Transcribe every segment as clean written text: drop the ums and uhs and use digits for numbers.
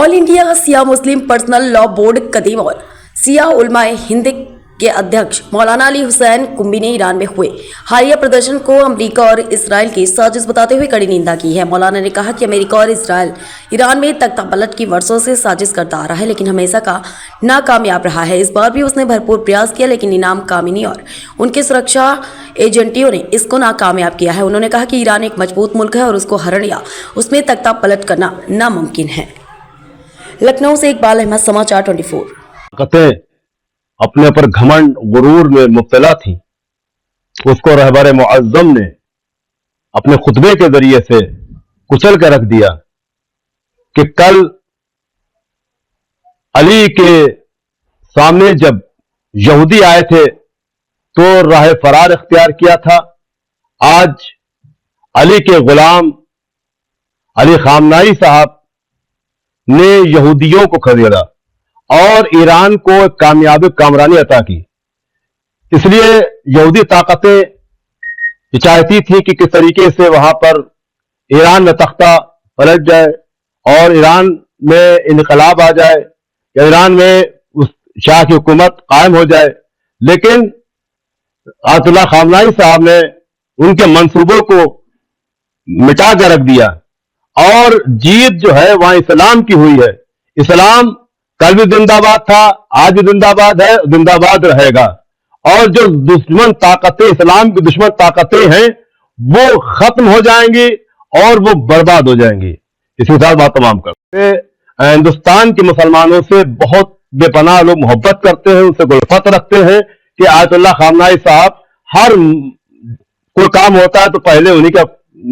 All India Siya मुस्लिम personal law board कदीम और सिया उलमाए हिंद के अध्यक्ष मौलाना अली हुसैन कुंभी ने ईरान में हुए हालिया प्रदर्शन को अमेरिका और इसराइल की साजिश बताते हुए कड़ी निंदा की है। मौलाना ने कहा कि अमेरिका और इसराइल ईरान में तख्ता पलट की वर्षों से साजिश करता आ रहा है, लेकिन हमेशा का नाकामयाब रहा है। इस बार भी उसने भरपूर प्रयास किया, लेकिन इनाम कामिनी और उनके सुरक्षा एजेंटियों ने इसको नाकामयाब किया है। उन्होंने कहा कि ईरान एक मजबूत मुल्क है और उसको हरण या उसमें तख्ता पलट करना नामुमकिन है। लखनऊ से इकबाल अहमद, समाचार 24। अपने पर घमंड गुरूर में मुब्तला थी, उसको रहबर मुअज्जम ने अपने खुतबे के जरिए से कुचल कर रख दिया कि कल अली के सामने जब यहूदी आए थे तो राह फरार इख्तियार किया था। आज अली के गुलाम अली खामनाई साहब ने यहूदियों को खदेड़ा और ईरान को एक कामयाबी कामरानी अता की। इसलिए यहूदी ताकतें चाहती थी कि किस तरीके से वहां पर ईरान में तख्ता पलट जाए और ईरान में इनकलाब आ जाए या ईरान में उस शाह की हुकूमत कायम हो जाए। लेकिन आयतुल्लाह खामनाई साहब ने उनके मंसूबों को मिटा कर रख दिया और जीत जो है वहां इस्लाम की हुई है। इस्लाम कल भी जिंदाबाद था, आज भी जिंदाबाद है, जिंदाबाद रहेगा। और जो दुश्मन ताकतें, इस्लाम की दुश्मन ताकतें हैं, वो खत्म हो जाएंगी और वो बर्बाद हो जाएंगी। इसी साथ बात तमाम करते हिंदुस्तान के मुसलमानों से बहुत बेपनाह लोग मोहब्बत करते हैं, उनसे गुल्फत रखते हैं कि आयतुल्लाह खामनाई साहब हर कोई काम होता है तो पहले उन्हीं का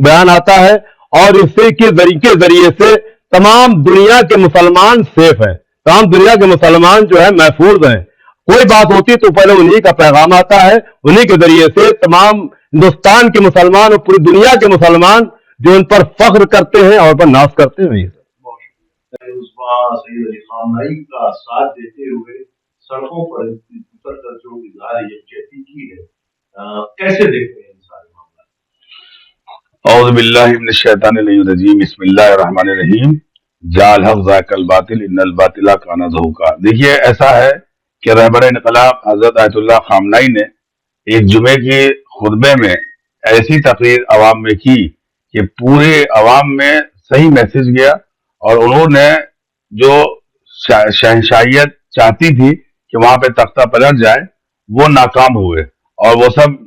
बयान आता है और इसी के जरिए से तमाम दुनिया के मुसलमान सेफ हैं, तमाम दुनिया के मुसलमान जो है महफूज हैं। कोई बात होती तो पहले उन्हीं का पैगाम आता है, उन्हीं के जरिए से तमाम हिंदुस्तान के मुसलमान और पूरी दुनिया के मुसलमान जो उन पर फख्र करते हैं और पर नाज करते हैं। सैयद अली खामनाई का साथ देते हुए सड़कों पर उतरकर जो इजहार यकजहती की है, कैसे देखते हैं सारे मामला? औज़ु बिल्लाहि मिनश शैतानिर रजीम, बिस्मिल्लाहिर रहमानिर रहीम। जाल हक ज़ाकल बातिल इन्नल बातिला काना ज़हूका। देखिए, ऐसा है कि रहबर इनकलाब हजरत आयतुल्लाह खामनाई ने एक जुमे के खुतबे में ऐसी तकरीर अवाम में की कि पूरे अवाम में सही मैसेज गया और उन्होंने जो शहंशाहियत चाहती थी कि वहां पे तख्ता पलट जाए, वो नाकाम हुए। और वो सब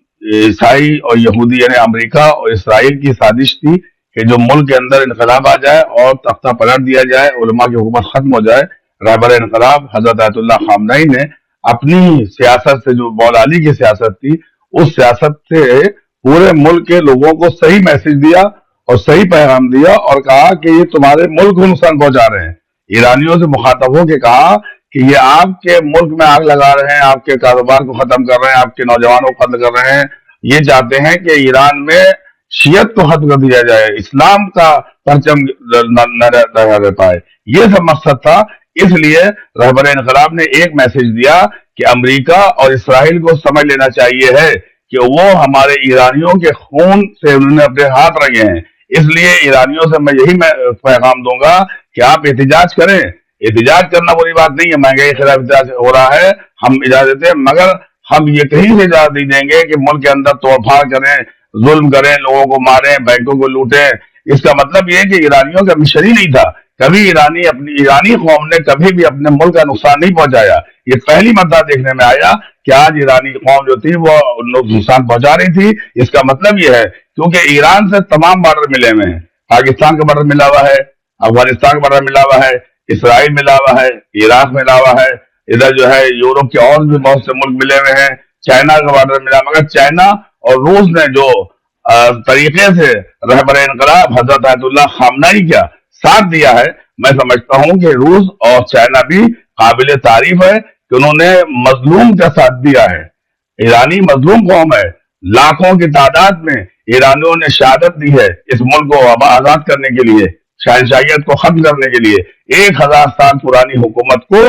ईसाई और यहूदी यानी अमेरिका और इसराइल की साजिश थी कि जो मुल्क के अंदर इनकलाब आ जाए और तख्ता पलट दिया जाए, उलमा की हुकूमत खत्म हो जाए। रहबर इनकलाब हजरत आयतुल्लाह खामनाई ने अपनी सियासत से, जो मौला अली की सियासत थी, उस सियासत से पूरे मुल्क के लोगों को सही मैसेज दिया और सही पैगाम दिया और कहा कि ये तुम्हारे मुल्क को नुकसान पहुंचा रहे हैं। ईरानियों से मुखातब हो के कहा कि ये आपके मुल्क में आग लगा रहे हैं, आपके कारोबार को खत्म कर रहे हैं, आपके नौजवानों को खत्म कर रहे हैं। ये चाहते हैं कि ईरान में शियत को खत्म कर दिया जाए, इस्लाम का परचम न रह पाए। ये सब मकसद था। इसलिए रहबर इनकलाब ने एक मैसेज दिया कि अमेरिका और इसराइल को समझ लेना चाहिए है कि वो हमारे ईरानियों के खून से उन्होंने अपने हाथ रंगे हैं। इसलिए ईरानियों से मैं यही पैगाम दूंगा कि आप एहतिजाज करें। एहतिजाज करना बुरी बात नहीं है, महंगाई के खिलाफ एहतिजाज हो रहा है, हम इजाजत देते हैं, मगर हम ये कहीं से इजाजत नहीं देंगे कि मुल्क के अंदर तोड़फाड़ करें, जुल्म करें, लोगों को मारें, बैंकों को लूटें। इसका मतलब यह है कि ईरानियों का मिशन ही नहीं था। कभी ईरानी कौम ने कभी भी अपने मुल्क का नुकसान नहीं पहुंचाया। ये पहली मर्तबा देखने में आया कि आज ईरानी कौम जो थी वो नुकसान पहुंचा रही थी। इसका मतलब यह है क्योंकि ईरान से तमाम बॉर्डर मिले हुए हैं, पाकिस्तान का बॉर्डर मिला हुआ है, अफगानिस्तान का बॉर्डर मिला हुआ है, इसराइल मिला हुआ है, इराक मिला हुआ है, इधर जो है यूरोप के और भी बहुत से मुल्क मिले हुए हैं, चाइना का बॉर्डर मिला। मगर चाइना और रूस ने जो तरीके से रहबर इनकलाब हजरत आयतुल्लाह खामनाई का साथ दिया है, मैं समझता हूं कि रूस और चाइना भी काबिल तारीफ है कि उन्होंने मजलूम का साथ दिया है। ईरानी मजलूम कौम है, लाखों की तादाद में ईरानियों ने शहादत दी है इस मुल्क को आजाद करने के लिए, शहंशाहियत को खत्म करने के लिए। 1000 साल पुरानी हुकूमत को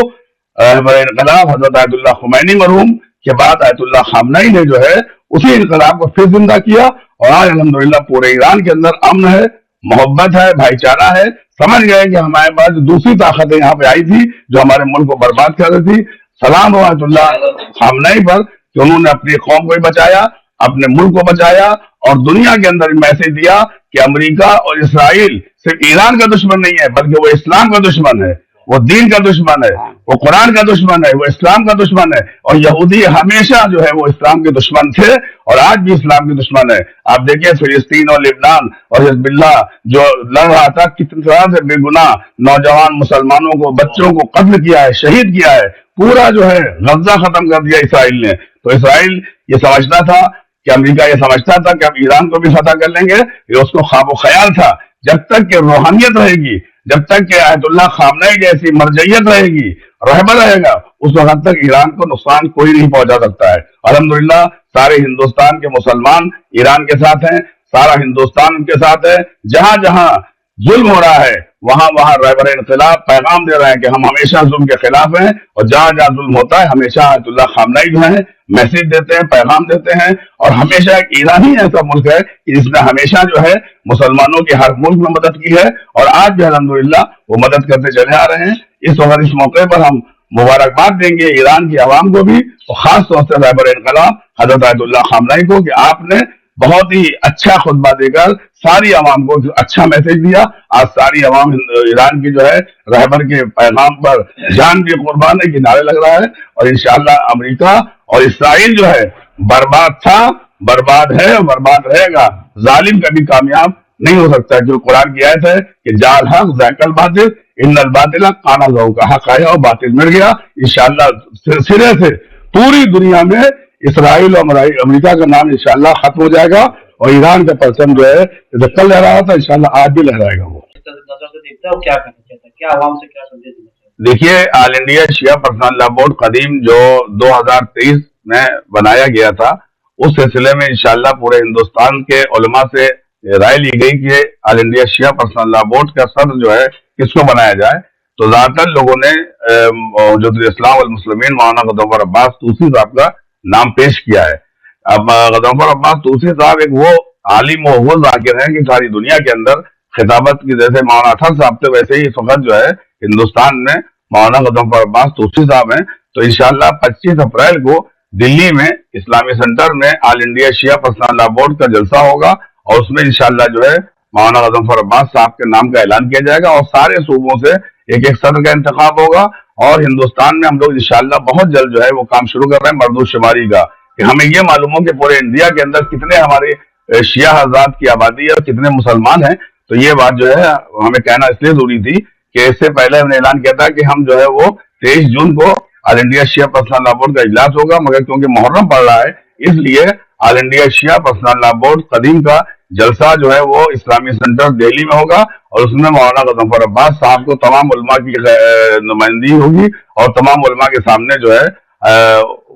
रहबर इनकलाब हजरत आयतुल्लाह खुमैनी मरहूम के बाद आयतुल्लाह खामनाई ने जो है उसी इनकलाब को फिर जिंदा किया और आज अल्हम्दुलिल्लाह पूरे ईरान के अंदर अमन है, मोहब्बत है, भाईचारा है, समझ गए कि हमारे पास दूसरी ताकतें यहाँ पे आई थी जो हमारे मुल्क को बर्बाद कर रही थी। सलाम हो आयतुल्लाह खामनई पर कि उन्होंने अपनी कौम को भी बचाया, अपने मुल्क को बचाया और दुनिया के अंदर मैसेज दिया कि अमेरिका और इसराइल सिर्फ ईरान का दुश्मन नहीं है बल्कि वो इस्लाम का दुश्मन है, वो दीन का दुश्मन है, वो कुरान का दुश्मन है, वो इस्लाम का दुश्मन है। और यहूदी हमेशा जो है वो इस्लाम के दुश्मन थे और आज भी इस्लाम के दुश्मन है। आप देखिए फिलिस्तीन और लिबनान और हिजबुल्लाह जो लड़ रहा था, कितनी तरह से बेगुनाह नौजवान मुसलमानों को, बच्चों को कत्ल किया है, शहीद किया है, पूरा जो है गजा खत्म कर दिया इसराइल ने। तो इसराइल ये समझता था कि अमेरिका ये समझता था कि हम ईरान को भी फतह कर लेंगे, ये उसको ख्वाब ख्याल था। जब तक कि रूहानियत रहेगी, जब तक कि आयतुल्लाह खामनई जैसी मरजइयत रहेगी, रहबर रहेगा, उस वक्त तक ईरान को नुकसान कोई नहीं पहुंचा सकता है। अल्हम्दुलिल्लाह सारे हिंदुस्तान के मुसलमान ईरान के साथ हैं, सारा हिंदुस्तान उनके साथ है। जहां जहां जुल्म हो रहा है वहां वहां रहबर इनकलाब पैगाम दे रहे हैं कि हम हमेशा जुल्म के खिलाफ हैं, और जहां जहां जुल्म होता है हमेशा आयतुल्लाह खामनई जो है मैसेज देते हैं, पैगाम देते हैं। और हमेशा ईरान ही ऐसा मुल्क है कि जिसने हमेशा जो है मुसलमानों की हर मुल्क में मदद की है और आज भी अल्हम्दुलिल्लाह वो मदद करते चले आ रहे हैं। इस वक्त इस मौके पर हम मुबारकबाद देंगे ईरान की आवाम को भी और खास तौर से रहबर इनकलाब हजरत आयतुल्लाह खामनई को कि आपने बहुत ही अच्छा खुतबा देकर सारी आवाम को अच्छा मैसेज दिया। आज सारी आवाम ईरान की जो है रहबर के पैगाम पर जान भी कुर्बान है कि नारे लग रहा है। और इंशाअल्लाह अमेरिका और इसराइल जो है बर्बाद था, बर्बाद है और बर्बाद रहेगा। जालिम कभी कामयाब नहीं हो सकता, जो कुरान की आयत है कि जाल हक ज़ायकल बातिल इन्नल बातिला काना ज़हूका, हक आया और बातिल मिट गया। इंशाअल्लाह सिरे से पूरी दुनिया में इसराइल और अमेरिका का नाम इंशाअल्लाह खत्म हो जाएगा और ईरान का परचम जो है जैसे कल लहरा था इंशाअल्लाह आज भी लहराएगा। वो क्या करना चाहता है, क्या आवाम से क्या संदेश देना चाहता है? देखिए, ऑल इंडिया शिया पर्सनल लॉ बोर्ड कदीम जो 2023 में बनाया गया था, उस सिलसिले में इंशाअल्लाह पूरे हिंदुस्तान के उलमा से राय ली गई कि ऑल इंडिया शिया पर्सनल लॉ बोर्ड का सदर जो है किसको बनाया जाए। तो ज्यादातर लोगों ने हुज्जतुल इस्लाम वल मुस्लिमीन मौलाना गजनफर अब्बास तूसी साहब का नाम पेश किया है। अब गजनफर अब्बास तूसी साहब एक वो आलिम और वो जाकिर हैं कि सारी दुनिया के अंदर खिताबत की, जैसे मौलाना अतहर साहब थे वैसे ही इस वक्त जो है हिंदुस्तान में मौलाना गजनफर अब्बास तूसी साहब हैं। तो इंशाअल्लाह 25 अप्रैल को दिल्ली में इस्लामी सेंटर में ऑल इंडिया शिया पर्सनल लॉ बोर्ड का जलसा होगा और उसमें इंशाअल्लाह जो है मौलाना गजनफर अब्बास साहब के नाम का ऐलान किया जाएगा और सारे सूबों से एक एक सदर का इंतखाब होगा। और हिंदुस्तान में हम लोग इंशाअल्लाह बहुत जल्द जो है वो काम शुरू कर रहे हैं मर्दूशुमारी का, कि हमें ये मालूम हो कि पूरे इंडिया के अंदर कितने हमारे शिया हज़रात की आबादी है और कितने मुसलमान हैं। तो ये बात जो है हमें कहना इसलिए जरूरी थी कि इससे पहले हमने ऐलान किया था कि हम जो है वो 23 जून को ऑल इंडिया शिया पर्सनल लॉ बोर्ड का इजलास होगा, मगर क्योंकि मुहर्रम पड़ रहा है इसलिए ऑल इंडिया शिया पर्सनल लॉ बोर्ड कदीम का जलसा जो है वो इस्लामी सेंटर दिल्ली में होगा और उसमें मौलाना गजनफर अब्बास साहब को तमाम उलमा की नुमाइंदगी होगी और तमाम उलमा के सामने जो है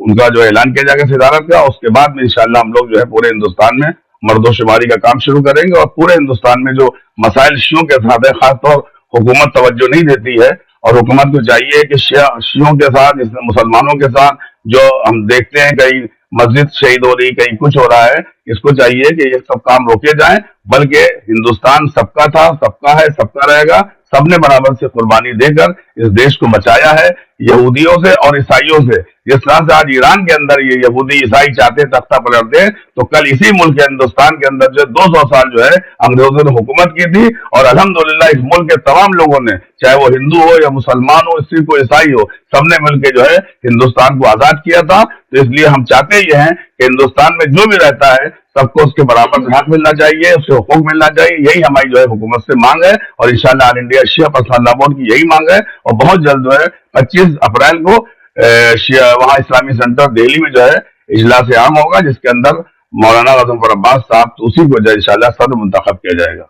उनका जो ऐलान किया जाएगा सदारत का। उसके बाद में इंशाअल्लाह हम लोग जो है पूरे हिंदुस्तान में मर्दोशुमारी का काम शुरू करेंगे और पूरे हिंदुस्तान में जो मसाइल शियों के साथ है, खासतौर हुकूमत तवज्जो नहीं देती है और हुकूमत को चाहिए कि शियों के साथ, मुसलमानों के साथ जो हम देखते हैं कहीं मस्जिद शहीद हो रही, कहीं कुछ हो रहा है, इसको चाहिए कि ये सब काम रोके जाएं। बल्कि हिंदुस्तान सबका था, सबका है, सबका रहेगा। सबने बराबर से कुर्बानी देकर इस देश को बचाया है यहूदियों से और ईसाइयों से। जिस तरह से आज ईरान के अंदर ये यहूदी ईसाई चाहते तख्ता पलटते, तो कल इसी मुल्क के हिंदुस्तान के अंदर जो 200 साल जो है अंग्रेजों ने हुकूमत की थी और अल्हम्दुलिल्लाह इस मुल्क के तमाम लोगों ने, चाहे वो हिंदू हो या मुसलमान हो, सिख हो, ईसाई हो, सबने मिलकर जो है हिंदुस्तान को आजाद किया था। तो इसलिए हम चाहते ये हैं कि हिंदुस्तान में जो भी रहता है सबको उसके बराबर हक मिलना चाहिए, उसके हुकूक मिलना चाहिए। यही हमारी जो है हुकूमत से मांग है और इंशाअल्लाह ऑल इंडिया शिया पर्सनल लॉ बोर्ड की यही मांग है। और बहुत जल्द जो है 25 अप्रैल को वहाँ इस्लामी सेंटर दिल्ली में जो है इजलास आम होगा, जिसके अंदर मौलाना गजनफर अब्बास साहब उसी को जो इंशाअल्लाह सदर मुंतखब किया जाएगा।